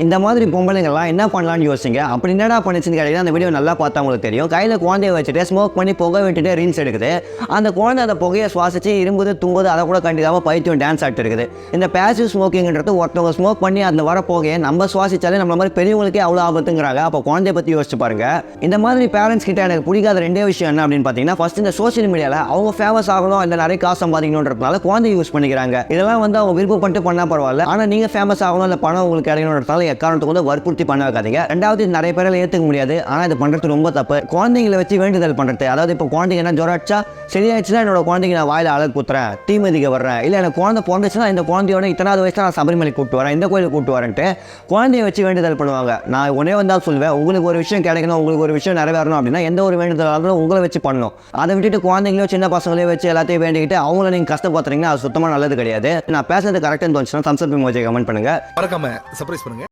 இந்த மாதிரி பொம்பளைங்கள்லாம் என்ன பண்ணலாம்னு யோசிங்க. அப்படி என்னடா பண்ணுச்சுன்னு கேட்டீங்கன்னா, அந்த வீடியோ நல்லா பார்த்தா உங்களுக்கு தெரியும். கையில் குழந்தைய வச்சுட்டு ஸ்மோக் பண்ணி புகை விட்டுட்டு ரீல்ஸ் எடுக்குது. அந்த குழந்தை அந்த புகையை சுவாசிச்சு இரும்புது தும்புது, அதை கூட கண்டிக்காமல் பைத்தியம் டான்ஸ் ஆகிட்டு இருக்குது. இந்த பேசிவ் ஸ்மோக்கிங்கிறது ஒருத்தவங்க ஸ்மோக் பண்ணி அதில் வர புகையை நம்ம சுவாசிச்சாலே நம்மள மாதிரி பெரியவங்களுக்கே அவ்வளோ ஆபத்துங்கிறாங்க. அப்போ குழந்தைய பற்றி யோசிச்சு பாருங்க. இந்த மாதிரி பேரண்ட்ஸ் கிட்ட எனக்கு பிடிக்காத ரெண்டே விஷயம் என்ன அப்படின்னு பார்த்தீங்கன்னா, ஃபர்ஸ்ட் இந்த சோஷியல் மீடியாவில் அவங்க ஃபேமஸ் ஆகணும், இல்லை நிறைய காசு சம்பாதிக்கணுன்றதுனால குழந்தை யூஸ் பண்ணிக்கிறாங்க. இதெல்லாம் அவங்க விருப்பப்பட்டு பண்ணால் பரவாயில்ல. ஆனால் நீங்கள் ஃபேமஸ் ஆகணும், இல்லை பணம் உங்களுக்கு கிடைக்கணுன்றதுனால எக்காரணத்துக்கு வற்புறுத்தி பண்ண வைக்காதீங்க. ரெண்டாவது, நிறைய பேரால் ஏற்றுக்க முடியாது, ஆனால் இது பண்ணுறது ரொம்ப தப்பு. குழந்தைங்களை வச்சு வேண்டுதல் பண்ணுறது, அதாவது இப்போ குழந்தைங்க என்ன ஜுரம் அடிச்சா சரியாயிடுச்சுன்னா என்னோட குழந்தைங்க நான் வாயில் அழகு குத்துறேன், தீமதிக்க வர்றேன், இல்லை எனக்கு குழந்தை பிறந்துச்சுன்னா இந்த குழந்தையோட இத்தனாவது வயசுல நான் சபரிமலை கூப்பிட்டு வரேன், இந்த கோயிலுக்கு கூப்பிட்டு வரேன்ட்டு குழந்தைய வச்சு வேண்டுதல் பண்ணுவாங்க. நான் உடனே வந்தால் சொல்லுவேன், உங்களுக்கு ஒரு விஷயம் கிடைக்கணும், உங்களுக்கு ஒரு விஷயம் நிறைவேறணும் அப்படின்னா எந்த ஒரு வேண்டுதலாலும் உங்களை வச்சு பண்ணணும். அதை விட்டுட்டு குழந்தைங்களையோ சின்ன பசங்களையோ வச்சு எல்லாத்தையும் வேண்டிக்கிட்டு அவங்கள நீங்கள் கஷ்டப்படுத்துறீங்கன்னா அது சுத்தமாக நல்லது கிடையாது. நான் பேசுறது கரெக்டாக தோணுச்சுன்னா தம்ஸ் அப் எமோஜி கமெண்ட் பண்ணுங்க. மறக்காம சர்ப்ரைஸ் பண்ணுங்க.